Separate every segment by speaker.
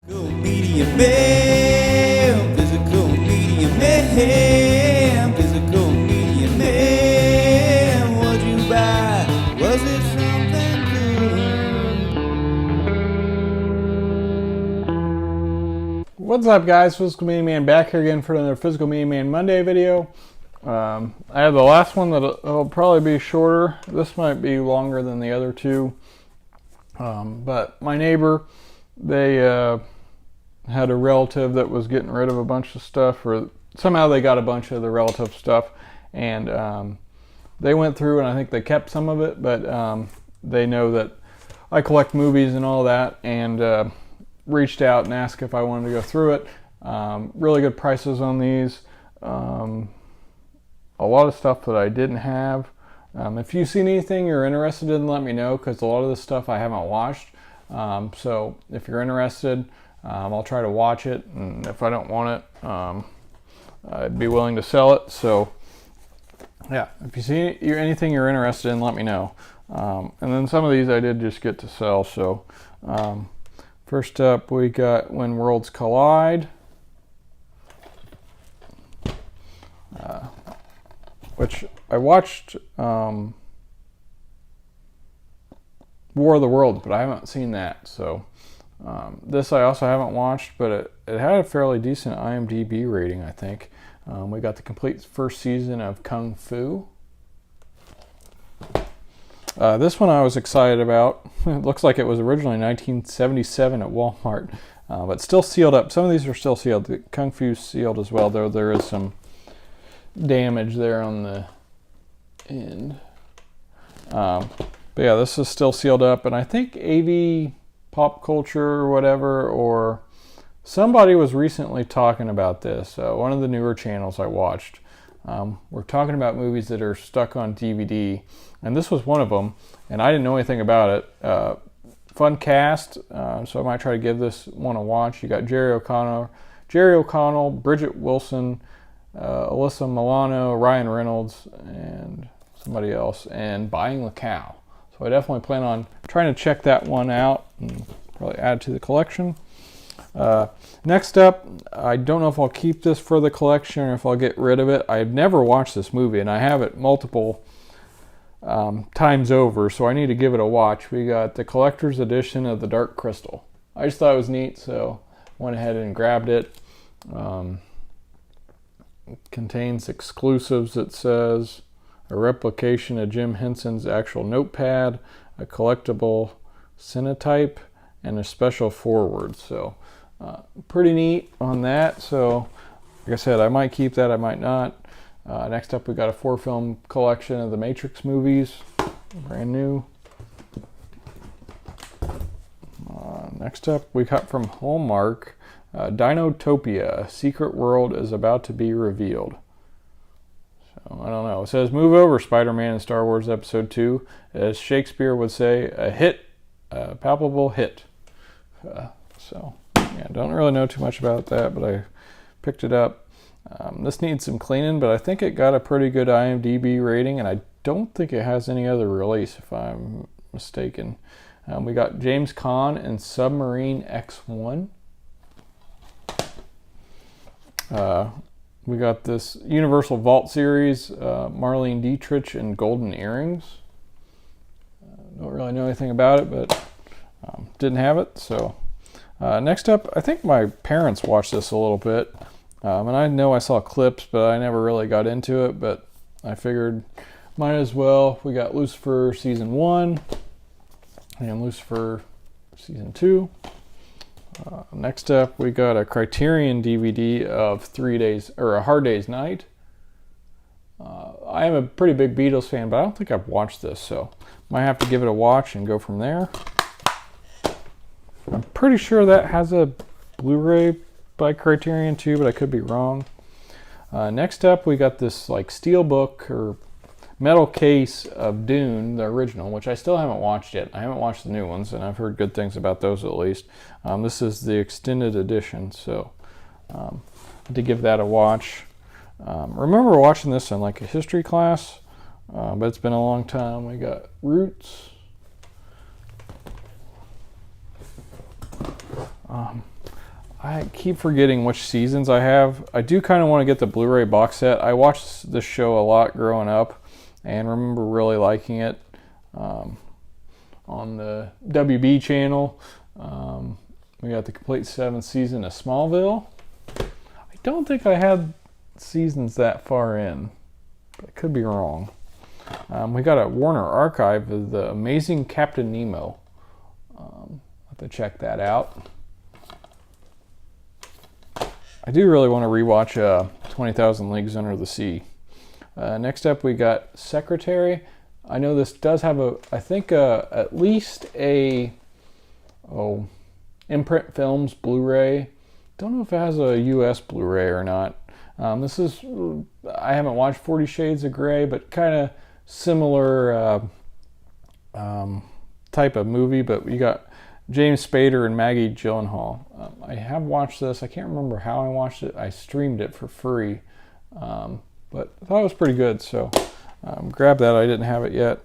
Speaker 1: Medium man, physical medium man, physical medium man. What'd you buy? Was it something good?
Speaker 2: What's up, guys? Physical Medium Man back here again for another Physical Medium Man Monday video. I have the last one that'll probably be shorter. This might be longer than the other two. But my neighbor, they had a relative that was getting rid of a bunch of stuff, or somehow they got a bunch of the relative stuff, and they went through and I think they kept some of it, but they know that I collect movies and all that, and reached out and asked if I wanted to go through it. Really good prices on these. A lot of stuff that I didn't have. If you see anything you're interested in, let me know, because a lot of this stuff I haven't watched. So if you're interested, I'll try to watch it, and if I don't want it, I'd be willing to sell it. So yeah, if you see anything you're interested in, let me know. And then some of these I did just get to sell. So first up, we got When Worlds Collide, which I watched War of the Worlds, but I haven't seen that. So this I also haven't watched, but it had a fairly decent IMDb rating, I think. We got the complete first season of Kung Fu. This one I was excited about. It looks like it was originally 1977 at Walmart, but still sealed up. Some of these are still sealed. The Kung Fu's sealed as well, though there is some damage there on the end. But yeah, this is still sealed up, and I think AV Pop Culture or whatever, or somebody was recently talking about this. One of the newer channels I watched. We're talking about movies that are stuck on DVD, and this was one of them, and I didn't know anything about it. Fun cast, so I might try to give this one a watch. You got Jerry O'Connell, Bridget Wilson, Alyssa Milano, Ryan Reynolds, and somebody else, and Buying the Cow. So I definitely plan on trying to check that one out and probably add to the collection. Next up, I don't know if I'll keep this for the collection or if I'll get rid of it. I've never watched this movie, and I have it multiple times over, so I need to give it a watch. We got the collector's edition of The Dark Crystal. I just thought it was neat, so went ahead and grabbed it. It contains exclusives, it says. A replication of Jim Henson's actual notepad, a collectible Cinetype, and a special foreword. So pretty neat on that. So like I said, I might keep that, I might not. Next up, we got a 4-film collection of the Matrix movies, brand new. Next up, we got from Hallmark, Dinotopia, Secret World is about to be revealed. So I don't know. It says, move over, Spider-Man in Star Wars Episode 2. As Shakespeare would say, a hit, a palpable hit. So yeah, don't really know too much about that, but I picked it up. This needs some cleaning, but I think it got a pretty good IMDb rating, and I don't think it has any other release, if I'm mistaken. We got James Caan and Submarine X1. We got this Universal Vault series, Marlene Dietrich and Golden Earrings. Don't really know anything about it, but didn't have it. So next up, I think my parents watched this a little bit. And I know I saw clips, but I never really got into it, but I figured might as well. We got Lucifer Season 1 and Lucifer Season 2. Next up, we got a Criterion DVD of 3 Days, or A Hard Day's Night. I am a pretty big Beatles fan, but I don't think I've watched this, so might have to give it a watch and go from there. I'm pretty sure that has a Blu-ray by Criterion too, but I could be wrong. Next up, we got this like steel book or metal case of Dune, the original, which I still haven't watched yet. I haven't watched the new ones, and I've heard good things about those at least. This is the extended edition, so to give that a watch. Remember watching this in like a history class, but it's been a long time. We got Roots. I keep forgetting which seasons I have. I do kind of want to get the Blu-ray box set. I watched this show a lot growing up and remember really liking it on the WB channel. We got the complete 7th season of Smallville. I don't think I had seasons that far in, but I could be wrong. We got a Warner archive of the Amazing Captain Nemo. I'll have to check that out. I do really want to rewatch 20,000 Leagues Under the Sea. Next up, we got Secretary. I know this does have at least a Imprint Films Blu-ray. Don't know if it has a US Blu-ray or not. I haven't watched 40 Shades of Grey, but kind of similar type of movie. But you got James Spader and Maggie Gyllenhaal. I have watched this. I can't remember how I watched it. I streamed it for free, but I thought it was pretty good, so grab that. I didn't have it yet.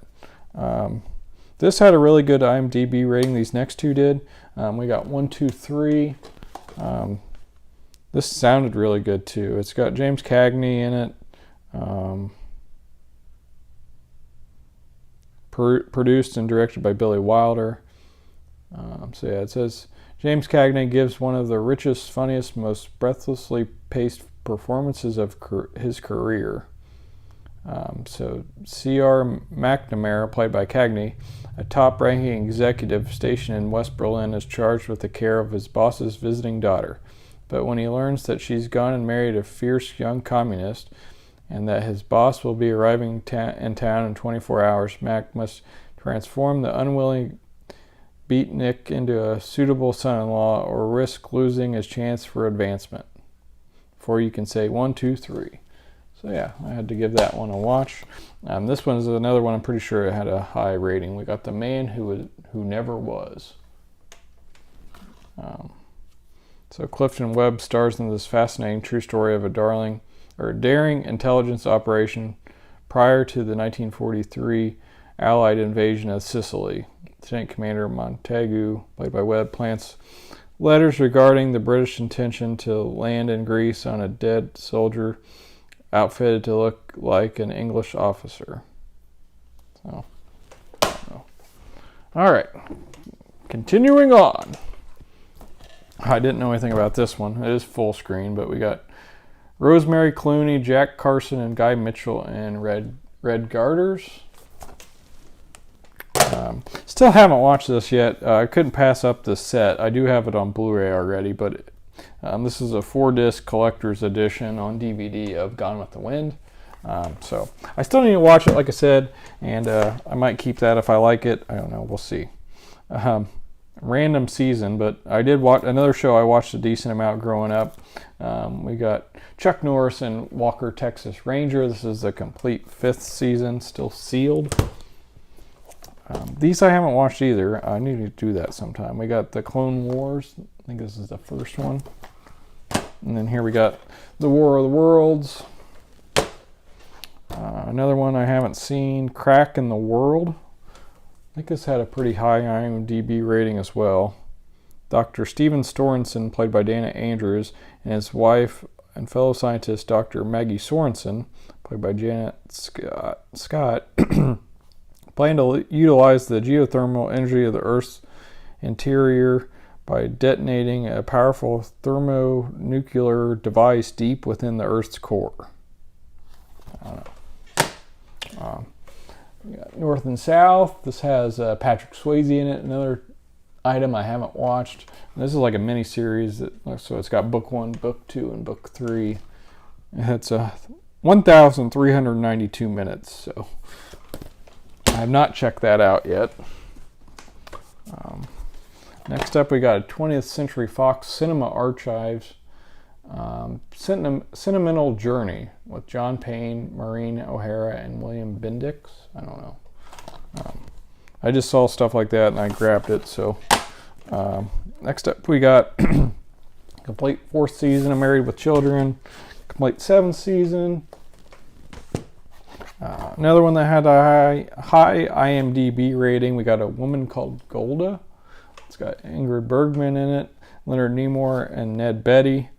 Speaker 2: This had a really good IMDb rating. These next two did. We got 1, 2, 3. This sounded really good too. It's got James Cagney in it. Produced and directed by Billy Wilder. So yeah, it says James Cagney gives one of the richest, funniest, most breathlessly paced performances of his career. So C.R. McNamara, played by Cagney, a top-ranking executive stationed in West Berlin, is charged with the care of his boss's visiting daughter. But when he learns that she's gone and married a fierce young communist, and that his boss will be arriving in town in 24 hours, Mac must transform the unwilling beatnik into a suitable son-in-law or risk losing his chance for advancement. Before you can say 1, 2, 3. So yeah, I had to give that one a watch. This one is another one I'm pretty sure it had a high rating. We got The Man Who Never Was. So Clifton Webb stars in this fascinating true story of a daring intelligence operation prior to the 1943 Allied invasion of Sicily. Lieutenant Commander Montagu, played by Webb, plants letters regarding the British intention to land in Greece on a dead soldier outfitted to look like an English officer. So, all right, continuing on. I didn't know anything about this one. It is full screen, but we got Rosemary Clooney, Jack Carson, and Guy Mitchell in Red Garters. Still haven't watched this yet. I couldn't pass up this set. I do have it on Blu-ray already, but this is a 4-disc collector's edition on DVD of Gone with the Wind. So I still need to watch it, like I said, and I might keep that if I like it. I don't know. We'll see. Random season, but I did watch another show I watched a decent amount growing up. We got Chuck Norris and Walker, Texas Ranger. This is the complete 5th season, still sealed. These I haven't watched either. I need to do that sometime. We got the Clone Wars. I think this is the first one. And then here we got the War of the Worlds. Another one I haven't seen, Crack in the World. I think this had a pretty high IMDb rating as well. Dr. Stephen Sorensen, played by Dana Andrews, and his wife and fellow scientist Dr. Maggie Sorensen, played by Janet Scott, plan to utilize the geothermal energy of the Earth's interior by detonating a powerful thermonuclear device deep within the Earth's core. I don't know. We got North and South. This has Patrick Swayze in it. Another item I haven't watched. This is like a mini series, so it's got book 1, book 2, and book 3. It's 1,392 minutes, so I have not checked that out yet. Next up, we got a 20th Century Fox Cinema Archives Sentimental Journey with John Payne, Maureen O'Hara, and William Bendix. I don't know. I just saw stuff like that and I grabbed it. So next up, we got complete 4th season of Married with Children, complete 7th season. Another one that had a high IMDb rating. We got A Woman Called Golda. It's got Ingrid Bergman in it. Leonard Nimoy and Ned Beatty.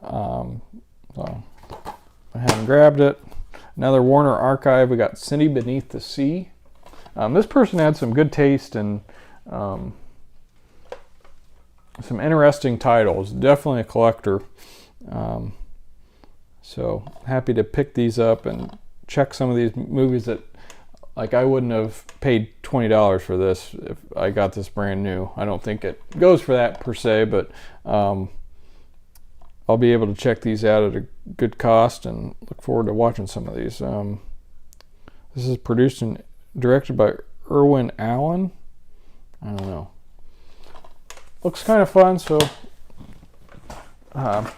Speaker 2: So I haven't grabbed it. Another Warner Archive. We got City Beneath the Sea. This person had some good taste and some interesting titles. Definitely a collector. So happy to pick these up and check some of these movies that, like, I wouldn't have paid $20 for this if I got this brand new. I don't think it goes for that per se, but I'll be able to check these out at a good cost and look forward to watching some of these. This is produced and directed by Irwin Allen. I don't know. Looks kind of fun, so I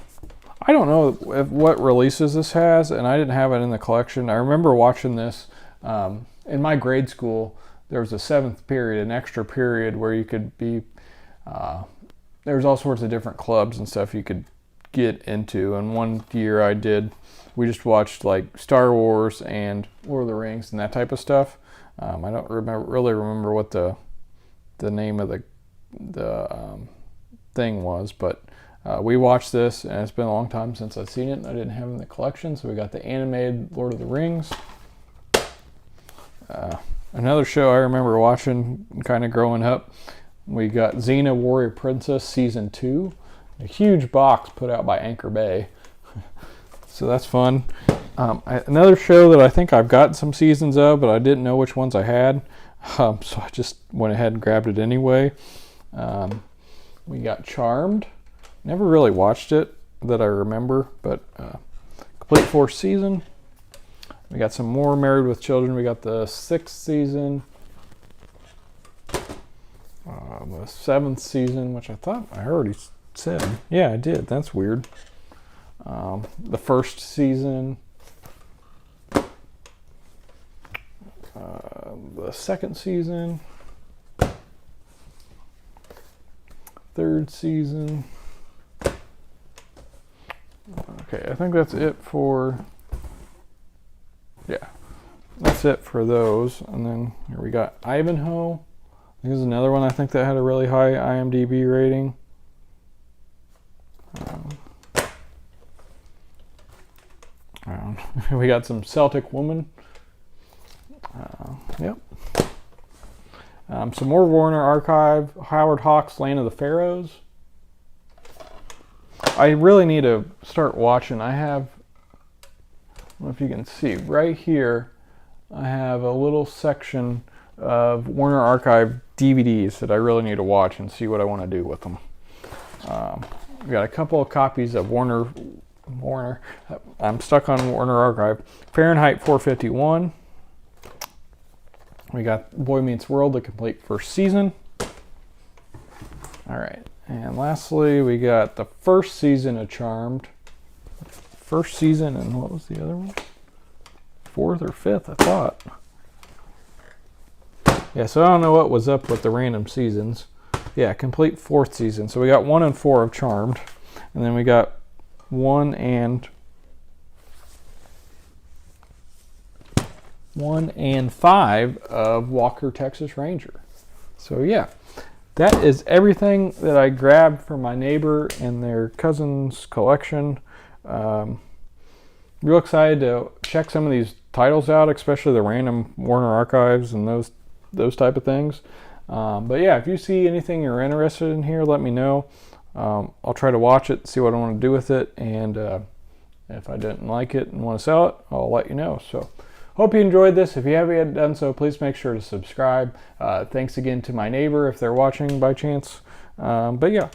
Speaker 2: don't know what releases this has, and I didn't have it in the collection. I remember watching this in my grade school. There was a 7th period, an extra period where you could be, there was all sorts of different clubs and stuff you could get into. And one year we just watched like Star Wars and Lord of the Rings and that type of stuff. I don't really remember what the name of the thing was, but we watched this, and it's been a long time since I've seen it, and I didn't have it in the collection, so we got the animated Lord of the Rings. Another show I remember watching kind of growing up, we got Xena Warrior Princess Season 2, a huge box put out by Anchor Bay. So that's fun. Another show that I think I've gotten some seasons of, but I didn't know which ones I had, so I just went ahead and grabbed it anyway. We got Charmed. Never really watched it that I remember, but complete 4th season. We got some more Married with Children. We got the 6th season, the 7th season, which I thought I already said. Yeah, I did. That's weird. The 1st season, the 2nd season, 3rd season. Okay, I think that's it for, that's it for those. And then here we got Ivanhoe. This is another one I think that had a really high IMDb rating. We got some Celtic Woman. Yep. Some more Warner Archive. Howard Hawks' Land of the Pharaohs. I really need to start watching. I don't know if you can see, right here, I have a little section of Warner Archive DVDs that I really need to watch and see what I want to do with them. We got a couple of copies of Warner. I'm stuck on Warner Archive. Fahrenheit 451. We got Boy Meets World, the complete 1st season. All right. And lastly, we got the 1st season of Charmed. 1st season, and what was the other one? 4th or 5th, I thought. Yeah, so I don't know what was up with the random seasons. Yeah, complete 4th season. So we got 1 and 4 of Charmed. And then we got 1 and 5 of Walker, Texas Ranger. So yeah. That is everything that I grabbed from my neighbor and their cousin's collection. Real excited to check some of these titles out, especially the random Warner Archives and those type of things. But yeah, if you see anything you're interested in here, let me know. I'll try to watch it, see what I want to do with it, and if I didn't like it and want to sell it, I'll let you know. So hope you enjoyed this. If you haven't yet done so, please make sure to subscribe. Thanks again to my neighbor if they're watching by chance. But yeah,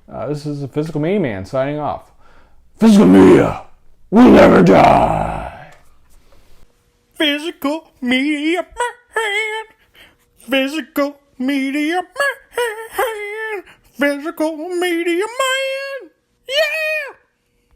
Speaker 2: this is the Physical Media Man signing off. Physical Media will never die.
Speaker 1: Physical Media Man. Physical Media Man. Physical Media Man.